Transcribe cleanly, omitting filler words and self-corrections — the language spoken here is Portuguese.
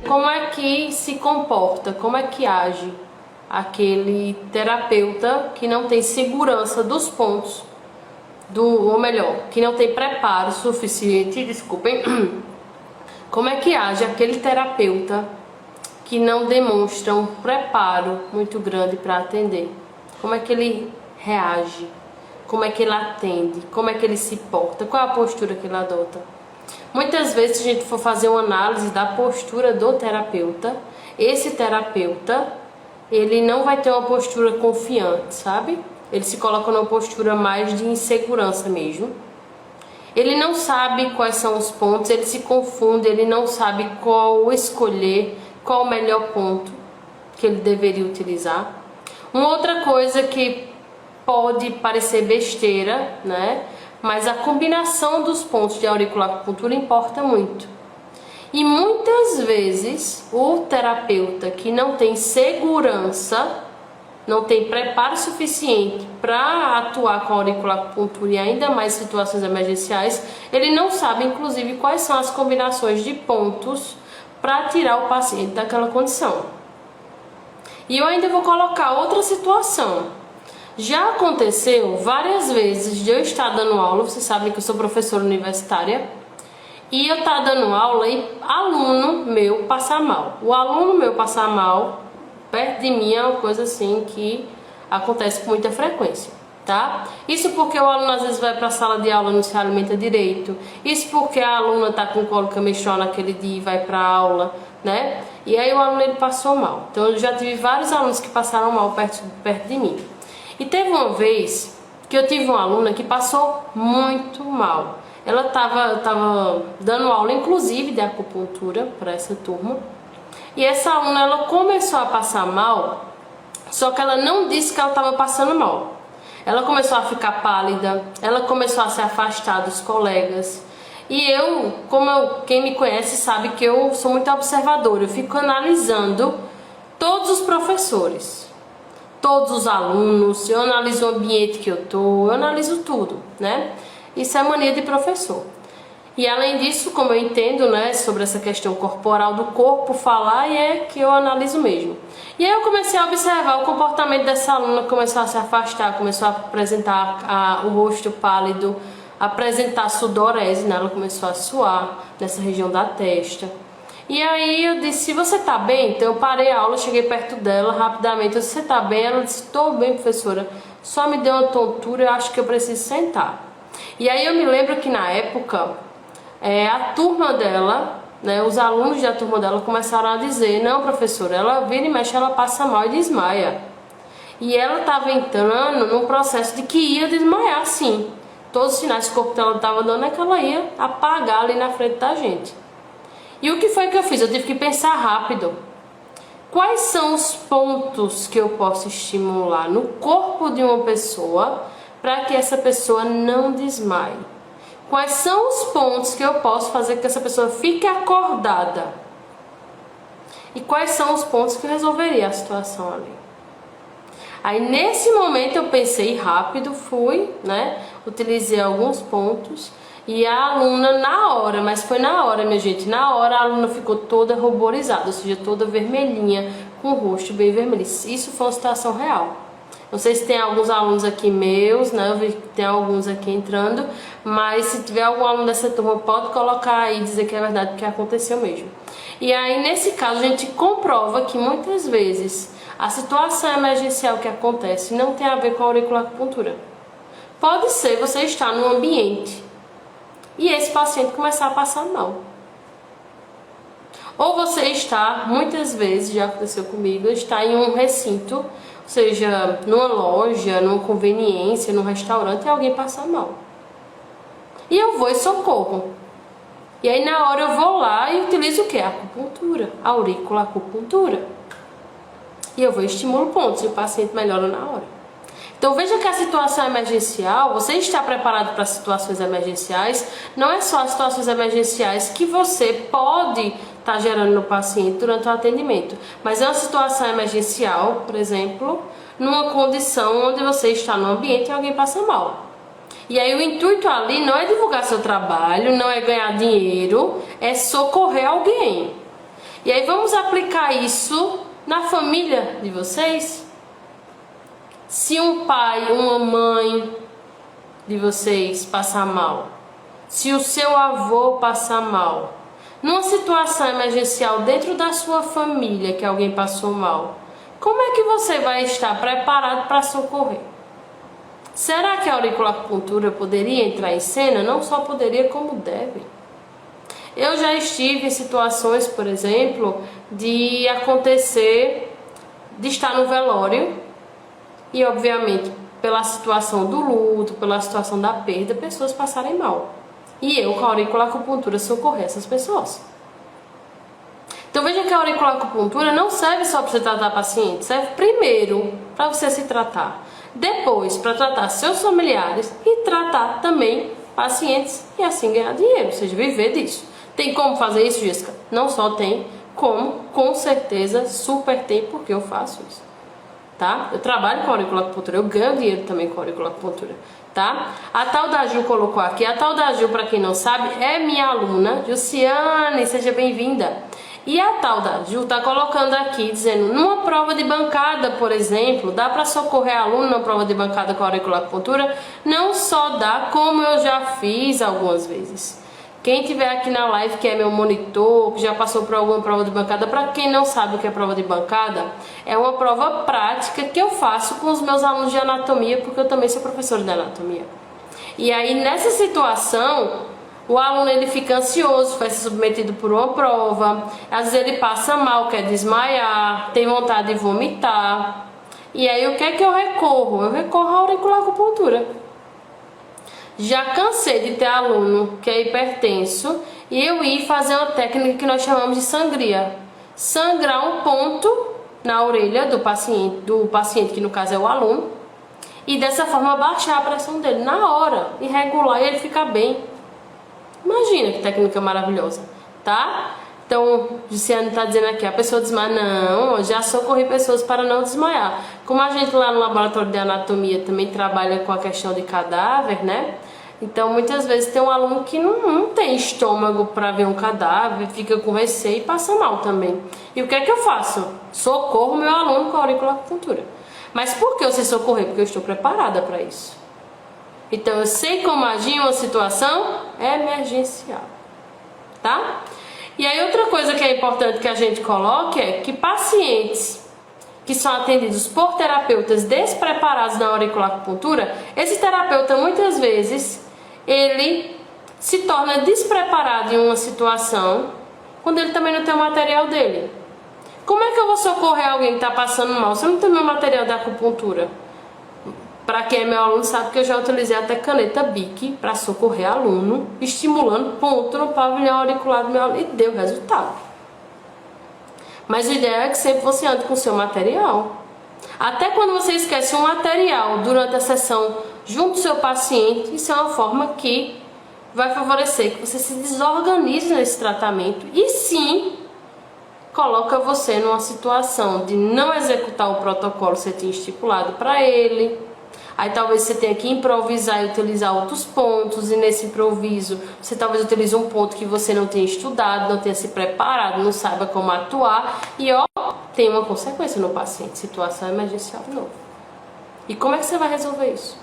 Como é que se comporta, como é que age aquele terapeuta que não tem segurança dos pontos, ou melhor, que não tem preparo suficiente, desculpem, como é que age aquele terapeuta que não demonstra um preparo muito grande para atender? Como é que ele reage? Como é que ele atende? Como é que ele se porta? Qual é a postura que ele adota? Muitas vezes, se a gente for fazer uma análise da postura do terapeuta, esse terapeuta, ele não vai ter uma postura confiante, sabe? Ele se coloca numa postura mais de insegurança mesmo. Ele não sabe quais são os pontos, ele se confunde, ele não sabe qual escolher, qual o melhor ponto que ele deveria utilizar. Uma outra coisa que pode parecer besteira, né? Mas a combinação dos pontos de auriculoacupuntura importa muito. E muitas vezes o terapeuta que não tem segurança, não tem preparo suficiente para atuar com a auriculoacupuntura e ainda mais em situações emergenciais, ele não sabe inclusive quais são as combinações de pontos para tirar o paciente daquela condição. E eu ainda vou colocar outra situação. Já aconteceu várias vezes de eu estar dando aula, vocês sabem que eu sou professora universitária, e eu estar dando aula e aluno meu passar mal. O aluno meu passar mal perto de mim é uma coisa assim que acontece com muita frequência, tá? Isso porque o aluno às vezes vai para a sala de aula e não se alimenta direito. Isso porque a aluna está com cólica menstrual naquele dia e vai para a aula, né? E aí o aluno ele passou mal. Então eu já tive vários alunos que passaram mal perto de mim. E teve uma vez que eu tive uma aluna que passou muito mal. Ela tava dando aula, inclusive, de acupuntura para essa turma. E essa aluna, ela começou a passar mal, só que ela não disse que ela estava passando mal. Ela começou a ficar pálida, ela começou a se afastar dos colegas. E eu, quem me conhece sabe que eu sou muito observadora. Eu fico analisando todos os professores, todos os alunos, eu analiso o ambiente que eu analiso tudo, né? Isso é mania de professor. E além disso, como eu entendo, né, sobre essa questão corporal do corpo falar, e é que eu analiso mesmo. E aí eu comecei a observar o comportamento dessa aluna, começou a se afastar, começou a apresentar o rosto pálido, apresentar sudorese, né? Ela começou a suar nessa região da testa. E aí eu disse, se você tá bem? Então eu parei a aula, cheguei perto dela rapidamente, eu disse, você tá bem? Ela disse, tô bem, professora, só me deu uma tontura, eu acho que eu preciso sentar. E aí eu me lembro que na época, a turma dela, né, os alunos da turma dela começaram a dizer, não professora, ela vira e mexe, ela passa mal e desmaia. E ela estava entrando num processo de que ia desmaiar sim. Todos os sinais que o corpo dela estava dando é que ela ia apagar ali na frente da gente. E o que foi que eu fiz? Eu tive que pensar rápido. Quais são os pontos que eu posso estimular no corpo de uma pessoa para que essa pessoa não desmaie? Quais são os pontos que eu posso fazer que essa pessoa fique acordada? E quais são os pontos que eu resolveria a situação ali? Aí nesse momento eu pensei rápido, fui, né? Utilizei alguns pontos. E a aluna na hora, mas foi na hora, minha gente, na hora a aluna ficou toda ruborizada, ou seja, toda vermelhinha, com o rosto bem vermelho. Isso foi uma situação real. Não sei se tem alguns alunos aqui meus, né? Eu vi que tem alguns aqui entrando, mas se tiver algum aluno dessa turma, pode colocar aí e dizer que é verdade, porque aconteceu mesmo. E aí, nesse caso, a gente comprova que muitas vezes a situação emergencial que acontece não tem a ver com a auriculoacupuntura. Pode ser você estar num ambiente e esse paciente começar a passar mal. Ou você está, muitas vezes, já aconteceu comigo, está em um recinto, ou seja, numa loja, numa conveniência, num restaurante, e alguém passa mal. E eu vou e socorro. E aí na hora eu vou lá e utilizo o que? A acupuntura, a auriculoacupuntura. E eu vou e estimulo pontos e o paciente melhora na hora. Então veja que a situação emergencial, você está preparado para situações emergenciais, não é só as situações emergenciais que você pode estar gerando no paciente durante o atendimento, mas é uma situação emergencial, por exemplo, numa condição onde você está no ambiente e alguém passa mal. E aí o intuito ali não é divulgar seu trabalho, não é ganhar dinheiro, é socorrer alguém. E aí vamos aplicar isso na família de vocês? Se um pai, uma mãe de vocês passar mal, se o seu avô passar mal, numa situação emergencial dentro da sua família que alguém passou mal, como é que você vai estar preparado para socorrer? Será que a auriculoacupuntura poderia entrar em cena? Não só poderia, como deve. Eu já estive em situações, por exemplo, de acontecer, de estar no velório e, obviamente, pela situação do luto, pela situação da perda, pessoas passarem mal. E eu, com a auriculoacupuntura, socorrer essas pessoas. Então veja que a auriculoacupuntura não serve só para você tratar paciente, serve primeiro para você se tratar, depois para tratar seus familiares e tratar também pacientes e assim ganhar dinheiro, ou seja, viver disso. Tem como fazer isso, Jéssica? Não só tem, como com certeza super tem, porque eu faço isso. Tá? Eu trabalho com auriculoacupuntura, eu ganho dinheiro também com auriculoacupuntura, tá? A tal da Ju colocou aqui, a tal da Ju, para quem não sabe, é minha aluna, Jussiane, seja bem-vinda. E a tal da Ju tá colocando aqui, dizendo, numa prova de bancada, por exemplo, dá para socorrer aluno na prova de bancada com auriculoacupuntura? Não só dá, como eu já fiz algumas vezes. Quem tiver aqui na live, que é meu monitor, que já passou por alguma prova de bancada, para quem não sabe o que é prova de bancada, é uma prova prática que eu faço com os meus alunos de anatomia, porque eu também sou professora de anatomia. E aí, nessa situação, o aluno ele fica ansioso, vai ser submetido por uma prova, às vezes ele passa mal, quer desmaiar, tem vontade de vomitar. E aí, o que é que eu recorro? Eu recorro à auriculoacupuntura. Já cansei de ter aluno que é hipertenso e eu ir fazer uma técnica que nós chamamos de sangria. Sangrar um ponto na orelha do paciente, que no caso é o aluno, e dessa forma baixar a pressão dele na hora e regular e ele ficar bem. Imagina que técnica maravilhosa, tá? Então, Luciano está dizendo aqui, a pessoa desmaia. Não, eu já socorri pessoas para não desmaiar. Como a gente lá no laboratório de anatomia também trabalha com a questão de cadáver, né? Então, muitas vezes tem um aluno que não tem estômago para ver um cadáver, fica com receio e passa mal também. E o que é que eu faço? Socorro meu aluno com a auriculoacupuntura. Mas por que eu sei socorrer? Porque eu estou preparada para isso. Então, eu sei como agir em uma situação emergencial, tá? E aí outra coisa que é importante que a gente coloque é que pacientes que são atendidos por terapeutas despreparados na auriculoacupuntura, esse terapeuta muitas vezes ele se torna despreparado em uma situação quando ele também não tem o material dele. Como é que eu vou socorrer alguém que está passando mal se eu não tenho meu material da acupuntura? Para quem é meu aluno sabe que eu já utilizei até caneta Bic para socorrer aluno, estimulando ponto no pavilhão auricular do meu aluno e deu resultado. Mas o ideal é que sempre você ande com o seu material. Até quando você esquece um material durante a sessão junto do seu paciente, isso é uma forma que vai favorecer que você se desorganize nesse tratamento e sim coloca você numa situação de não executar o protocolo que você tinha estipulado para ele. Aí talvez você tenha que improvisar e utilizar outros pontos, e nesse improviso você talvez utilize um ponto que você não tenha estudado, não tenha se preparado, não saiba como atuar, e ó, tem uma consequência no paciente, situação emergencial de novo. E como é que você vai resolver isso?